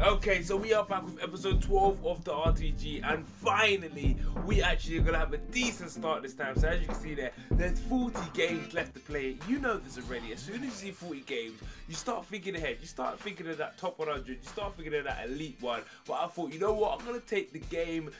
Okay, so we are back with episode 12 of the RTG, and finally we actually are going to have a decent start this time. So as you can see there's 40 games left to play. You know this already. As soon as you see 40 games, you start thinking ahead. You start thinking of that top 100. You start thinking of that elite one. But I thought, you know what, I'm going to take the game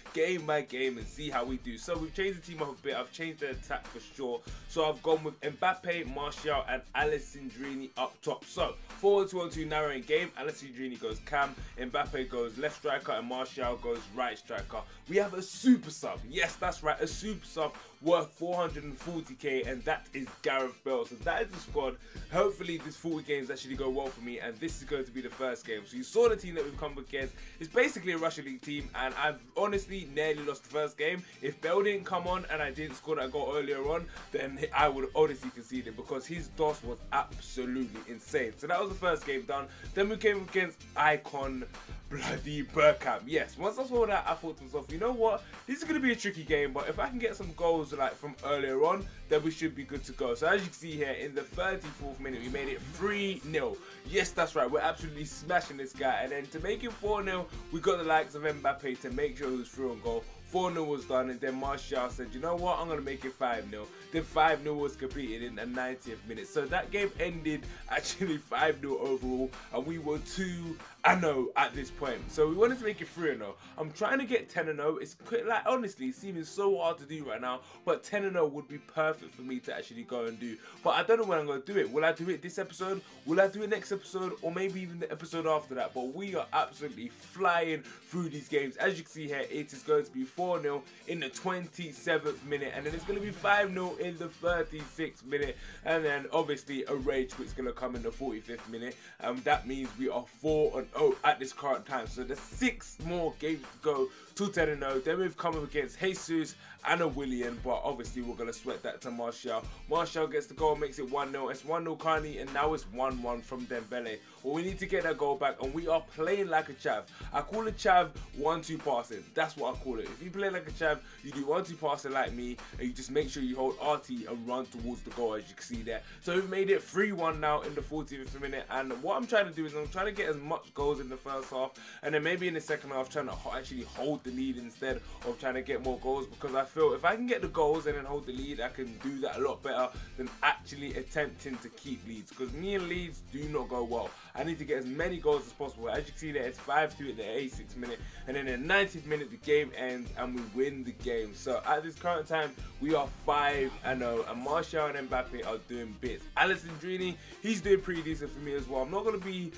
by game and see how we do. So we've changed the team up a bit. I've changed the attack for sure. So I've gone with Mbappe, Martial and Alessandrini up top. So 4-2-1-2 narrowing game. Alessandrini goes cam, Mbappe goes left striker and Martial goes right striker. We have a super sub. Yes, that's right, a super sub worth 440k, and that is Gareth Bale. So that is the squad. Hopefully this 40 games actually go well for me, and this is going to be the first game. So you saw the team that we've come against. It's basically a Russian League team, and I've honestly nearly lost the first game. If Bale didn't come on and I didn't score that goal earlier on, then I would honestly concede it, because his DOS was absolutely insane. So that was the first game done. Then we came against Icon bloody Bergkamp. Yes, once I saw that, I thought to myself, you know what, this is going to be a tricky game, but if I can get some goals like from earlier on, then we should be good to go. So as you can see here, in the 34th minute, we made it 3-0. Yes, that's right, we're absolutely smashing this guy. And then to make it 4-0, we got the likes of Mbappe to make sure he was through on goal. 4-0 was done, and then Martial said, you know what, I'm going to make it 5-0. Then 5-0 was completed in the 90th minute. So that game ended actually 5-0 overall, and we were 2-0 at this point. So we wanted to make it 3-0. I'm trying to get 10-0. It's like, honestly, it's seeming so hard to do right now, but 10-0 would be perfect for me to actually go and do. But I don't know when I'm going to do it. Will I do it this episode? Will I do it next episode? Or maybe even the episode after that? But we are absolutely flying through these games. As you can see here, it is going to be 4-0 in the 27th minute, and then it's going to be 5-0 in the 36th minute, and then obviously a rage quit is going to come in the 45th minute. That means we are 4-0 at this current time. So there's 6 more games to go to 10-0. Then we've come up against Jesus and a Willian, but obviously we're going to sweat that to Martial. Martial gets the goal, makes it 1-0. It's 1-0 currently, and now it's 1-1 from Dembele. Well, we need to get that goal back, and we are playing like a chav. I call it chav 1-2 passing. That's what I call it. If you play like a chav, you do 1-2 passing like me, and you just make sure you hold RT and run towards the goal, as you can see there. So we've made it 3-1 now in the 40th minute, and what I'm trying to do is I'm trying to get as much goals in the first half, and then maybe in the second half trying to actually hold the lead instead of trying to get more goals, because I feel if I can get the goals and then hold the lead, I can do that a lot better than actually attempting to keep leads, because me and leads do not go well. I need to get as many goals as possible. As you can see there, it's 5-2 at the 86th minute, and then in the 90th minute the game ends and we win the game. So at this current time we are 5-0, and Martial and Mbappe are doing bits. Alessandrini, he's doing pretty decent for me as well. I'm not going to be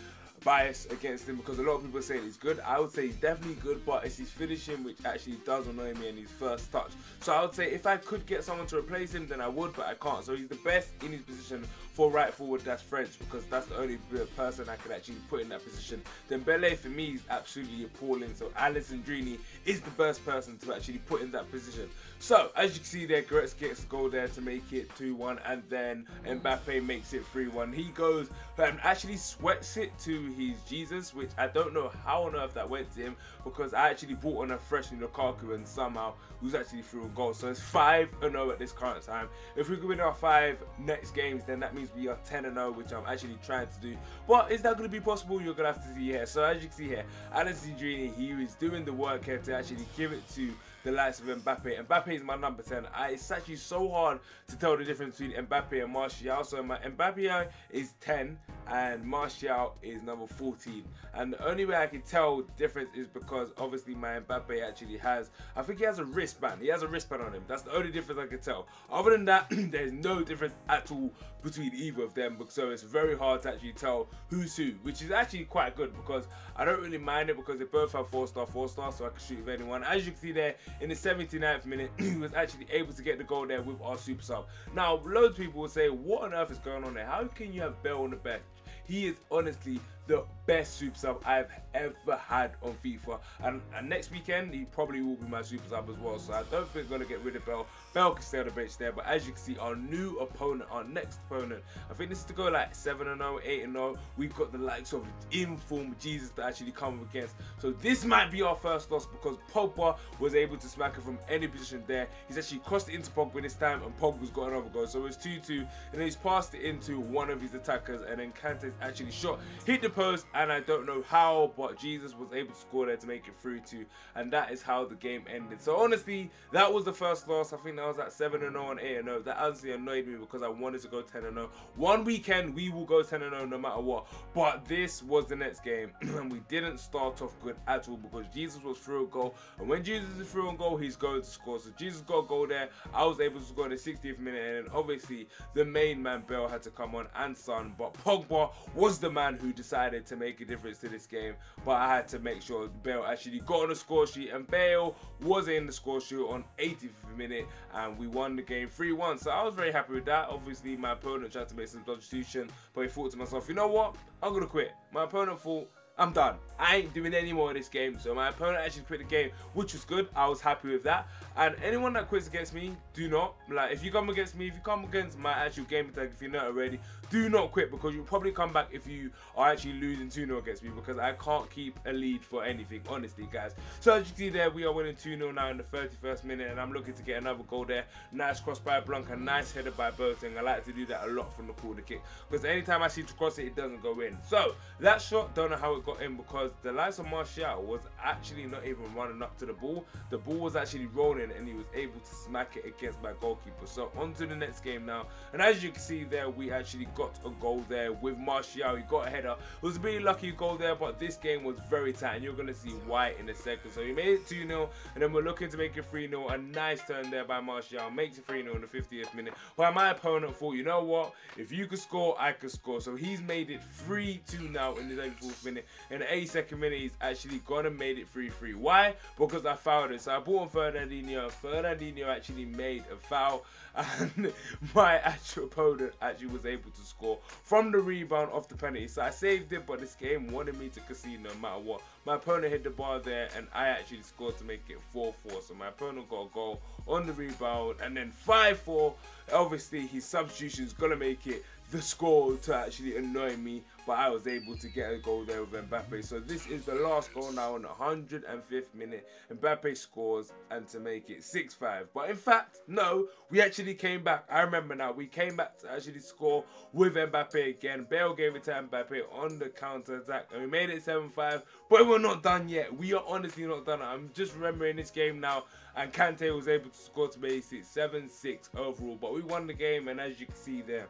bias against him, because a lot of people say he's good. I would say he's definitely good, but it's his finishing which actually does annoy me, and his first touch. So I would say if I could get someone to replace him, then I would, but I can't. So he's the best in his position for right forward, that's French, because that's the only person I can actually put in that position. Dembele for me is absolutely appalling, so Alessandrini is the best person to actually put in that position. So as you can see there, Goretzka gets a goal there to make it 2-1, and then Mbappe makes it 3-1. He goes and actually sweats it to his Jesus, which I don't know how on earth that went to him, because I actually brought on a fresh Lukaku and somehow he was actually through a goal. So it's 5-0 at this current time. If we can win our 5 next games, then that means we are 10-0, which I'm actually trying to do. But is that going to be possible? You're going to have to see here. So as you can see here, Alessandrini, he is doing the work here to actually give it to the likes of Mbappe. Mbappe is my number 10. It's actually so hard to tell the difference between Mbappe and Martial. So my Mbappe is 10 and Martial is number 14. And the only way I can tell the difference is because obviously my Mbappe actually has, I think he has a wristband. He has a wristband on him. That's the only difference I can tell. Other than that, there's no difference at all between either of them. So it's very hard to actually tell who's who, which is actually quite good, because I don't really mind it, because they both have 4-star, so I can shoot with anyone. As you can see there, in the 79th minute, he was actually able to get the goal there with our super sub. Now, loads of people will say, what on earth is going on there? How can you have Bale on the bench? He is honestly the best super sub I've ever had on FIFA, and next weekend he probably will be my super sub as well. So I don't think we're going to get rid of Bale. Bale can stay on the bench there, but as you can see, our new opponent, our next opponent, I think this is to go like 7-0, 8-0. We've got the likes of informed Jesus to actually come up against. So this might be our first loss, because Pogba was able to smack it from any position there. He's actually crossed it into Pogba this time, and Pogba's got another goal. So it's 2-2, and then he's passed it into one of his attackers, and then Kante's actually shot, hit the post, and I don't know how, but Jesus was able to score there to make it 3-2, and that is how the game ended. So honestly, that was the first loss. I think that was at 7-0 and 8-0. That honestly annoyed me because I wanted to go 10-0. One weekend we will go 10-0 no matter what, but this was the next game and we didn't start off good at all because Jesus was through a goal, and when Jesus is through a goal, he's going to score. So Jesus got a goal there. I was able to score in the 60th minute, and then obviously the main man Bale had to come on, and Son, but Pogba was the man who decided to make a difference to this game. But I had to make sure Bale actually got on the score sheet, and Bale was in the score sheet on 85th minute, and we won the game 3-1. So I was very happy with that. Obviously my opponent tried to make some substitution, but he thought to myself, you know what, I'm gonna quit. My opponent thought, I'm done. I ain't doing any more of this game. So my opponent actually quit the game, which was good. I was happy with that. And anyone that quits against me, do not. Like, if you come against me, if you come against my actual game attack, if you're not already, do not quit, because you'll probably come back if you are actually losing 2-0 against me, because I can't keep a lead for anything, honestly, guys. So as you see there, we are winning 2-0 now in the 31st minute, and I'm looking to get another goal there. Nice cross by Blanca, nice header by Boateng. I like to do that a lot from the corner kick, because anytime I seem to cross it, it doesn't go in. So that shot, don't know how it got in, because the likes of Martial was actually not even running up to the ball. The ball was actually rolling, and he was able to smack it against my goalkeeper. So on to the next game now, and as you can see there, we actually got a goal there with Martial. He got a header. It was a really lucky goal there, but this game was very tight, and you're going to see why in a second. So he made it 2-0, and then we're looking to make it 3-0. A nice turn there by Martial, makes it 3-0 in the 50th minute. But my opponent thought, you know what, if you could score, I could score. So he's made it 3-2 now in the 84th minute. In the 82nd minute, he's actually gone and made it 3-3. Why? Because I fouled it. So I brought on Fernandinho. Fernandinho actually made a foul, and my actual opponent actually was able to score from the rebound off the penalty. So I saved it, but this game wanted me to concede no matter what. My opponent hit the bar there, and I actually scored to make it 4-4. So my opponent got a goal on the rebound, and then 5-4. Obviously, his substitution is gonna make it the score to actually annoy me, but I was able to get a goal there with Mbappe. So this is the last goal now in the 105th minute. Mbappe scores, and to make it 6-5. But in fact, no, we actually came back. I remember now, we came back to actually score with Mbappe again. Bale gave it to Mbappe on the counter attack, and we made it 7-5. But we're not done yet. We are honestly not done. I'm just remembering this game now, and Kante was able to score to make it 7-6 overall. But we won the game, and as you can see there,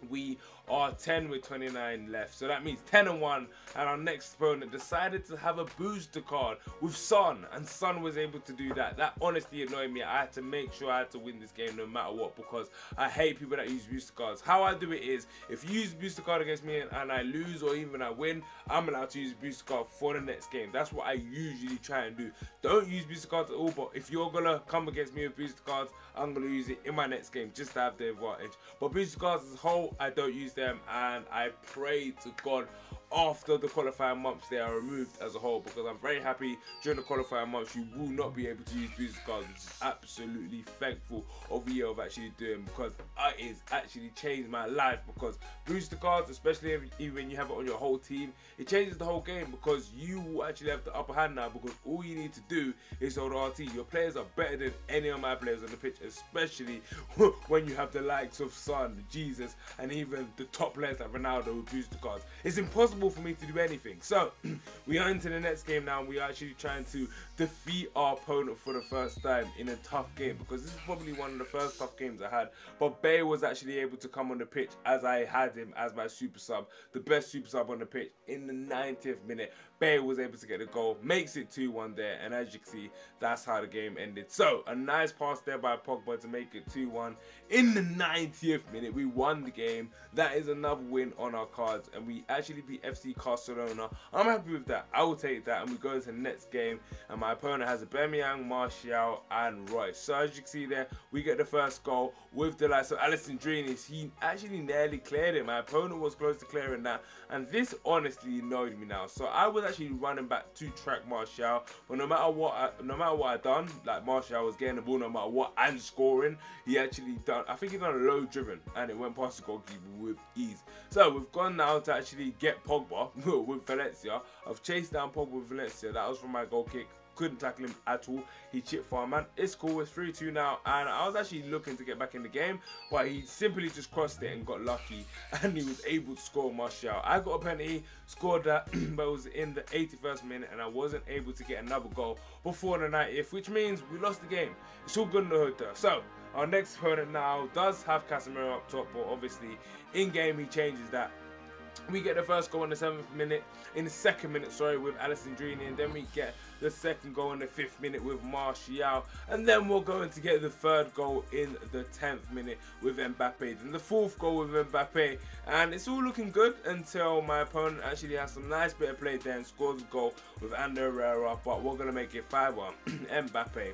we are 10 with 29 left, so that means 10-1, and our next opponent decided to have a booster card with Son, and Son was able to do that. That honestly annoyed me. I had to make sure I had to win this game no matter what, because I hate people that use booster cards. How I do it is, if you use booster card against me and I lose or even I win, I'm allowed to use booster card for the next game. That's what I usually try and do. Don't use booster cards at all, but if you're gonna come against me with booster cards, I'm gonna use it in my next game just to have the advantage. But booster cards as a whole, I don't use them, and I pray to God after the qualifying months they are removed as a whole, because I'm very happy during the qualifying months you will not be able to use booster cards, which is absolutely thankful of the year of actually doing, because it has actually changed my life. Because booster cards, especially even when you have it on your whole team, it changes the whole game, because you will actually have the upper hand now, because all you need to do is hold RT. Your players are better than any of my players on the pitch, especially when you have the likes of Son, Jesus, and even the top players like Ronaldo with booster cards. It's impossible for me to do anything. So we are into the next game now, and we are actually trying to defeat our opponent for the first time in a tough game, because this is probably one of the first tough games I had. But Bale was actually able to come on the pitch as I had him as my super sub, the best super sub on the pitch. In the 90th minute, Bale was able to get the goal, makes it 2-1 there, and as you can see, that's how the game ended. So a nice pass there by Pogba to make it 2-1 in the 90th minute. We won the game. That is another win on our cards, and we actually beat FC Barcelona. I'm happy with that. I will take that, and we go into the next game, and my opponent has Aubameyang, Martial, and Royce. So as you can see there, we get the first goal with the likes of Alessandrini. He actually nearly cleared it. My opponent was close to clearing that, and this honestly annoyed me now. So I was actually running back to track Martial, but no matter what I done, like Martial was getting the ball no matter what and scoring. He actually done, I think he done a low driven, and it went past the goalkeeper with ease. So we've gone now to actually get Pogba with Valencia. I've chased down Pogba with Valencia. That was from my goal kick. couldn't tackle him at all. He chipped for our man. It's cool, it's 3-2 now, and I was actually looking to get back in the game, but he simply just crossed it and got lucky, and he was able to score Martial. I got a penalty, scored that, but it was in the 81st minute, and I wasn't able to get another goal before the 90th, which means we lost the game. It's all good in the hood though. So our next opponent now does have Casemiro up top, but obviously in game he changes that. We get the first goal in the 7th minute, in the 2nd minute, sorry, with Alessandrini, and then we get the 2nd goal in the 5th minute with Martial, and then we're going to get the 3rd goal in the 10th minute with Mbappe, then the 4th goal with Mbappe, and it's all looking good until my opponent actually has some nice bit of play there and scores a goal with Ander Herrera, but we're going to make it 5-1, Mbappe.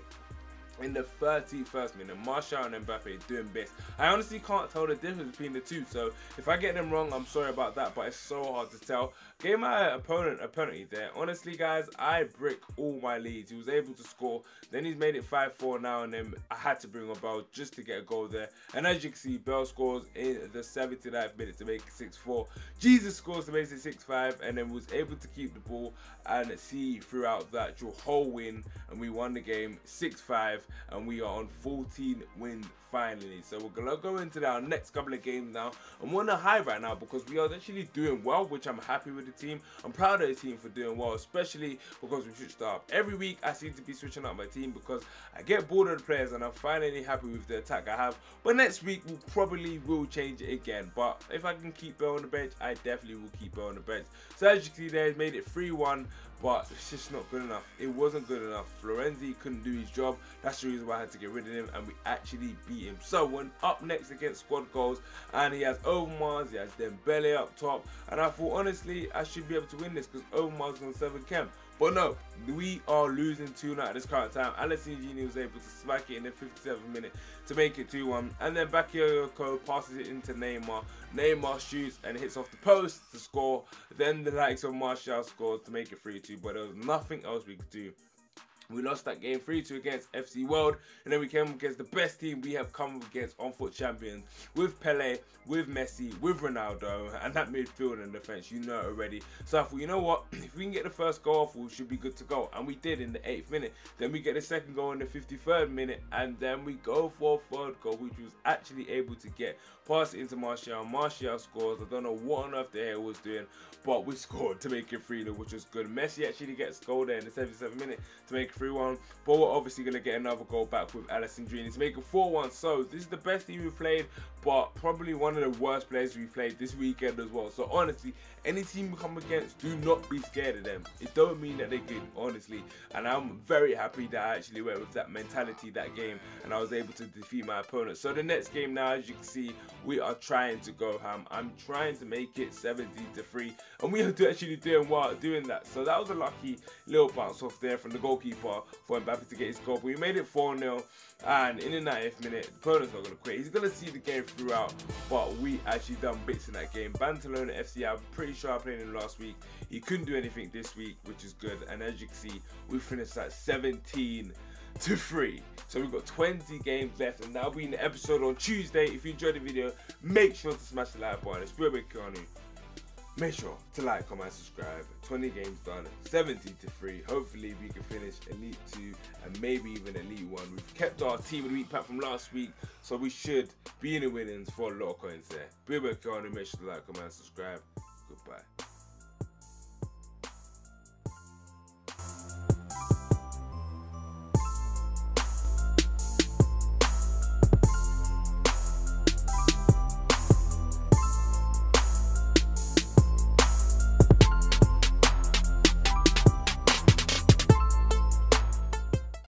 In the 31st minute, Martial and Mbappe doing best. I honestly can't tell the difference between the two, so if I get them wrong, I'm sorry about that, but it's so hard to tell. Gave my opponent a penalty there. Honestly, guys, I brick all my leads. He was able to score, then he's made it 5-4 now, and then I had to bring on Bell just to get a goal there. And as you can see, Bell scores in the 79th minute to make it 6-4. Jesus scores to make it 6-5, and then was able to keep the ball and see throughout that whole win, and we won the game 6-5. And we are on 14 wins finally. So we're gonna go into our next couple of games now. I'm on a high right now because we are actually doing well, which I'm happy with the team. I'm proud of the team for doing well, especially because we switched up. Every week I seem to be switching up my team because I get bored of the players, and I'm finally happy with the attack I have. But next week we probably will change it again. But if I can keep Bell on the bench, I definitely will keep Bell on the bench. So as you can see there, made it 3-1. But it's just not good enough. It wasn't good enough. Florenzi couldn't do his job. That's the reason why I had to get rid of him, and we actually beat him. So when up next against squad goals, and he has Overmars, he has Dembele up top, and I thought honestly I should be able to win this because Overmars on 7 chem. But no, we are losing 2-0 at this current time. Alessandrini was able to smack it in the 57th minute to make it 2-1. And then Bakayoko passes it into Neymar. Neymar shoots and hits off the post to score. Then the likes of Martial scores to make it 3-2. But there was nothing else we could do. We lost that game 3-2 against FC World, and then we came against the best team we have come against on foot champions, with Pele, with Messi, with Ronaldo, and that midfield and defense, you know already. So I thought, you know what, if we can get the first goal off, we should be good to go, and we did in the 8th minute. Then we get the 2nd goal in the 53rd minute, and then we go for a 3rd goal, which was actually able to get pass it into Martial. Martial scores. I don't know what on earth the hell was doing, but we scored to make it 3-0, which was good. Messi actually gets a goal there in the 77th minute to make it 3-1, but we're obviously going to get another goal back with Alessandrini to make it 4-1. So this is the best team we've played, but probably one of the worst players we've played this weekend as well. So honestly, any team we come against, do not be scared of them. It don't mean that they're good, honestly, and I'm very happy that I actually went with that mentality that game, and I was able to defeat my opponent. So the next game now, as you can see, we are trying to go ham. I'm trying to make it 70-3, and we are actually doing well doing that. So that was a lucky little bounce off there from the goalkeeper for Mbappe to get his goal. But we made it 4-0, and in the 90th minute, the opponent's not going to quit. He's going to see the game throughout, but we actually done bits in that game. Bantalone FC, I'm pretty sure I played him last week. He couldn't do anything this week, which is good. And as you can see, we finished at 17-3. So we've got 20 games left, and that'll be in the episode on Tuesday. If you enjoyed the video, make sure to smash the like button. It's Bube Keanu. Make sure to like, comment, and subscribe. 20 games done, 70-3. Hopefully we can finish Elite 2 and maybe even Elite 1. We've kept our Team of the Week pack from last week, so we should be in the winnings for a lot of coins there. Bube Keanu, make sure to like, comment, and subscribe.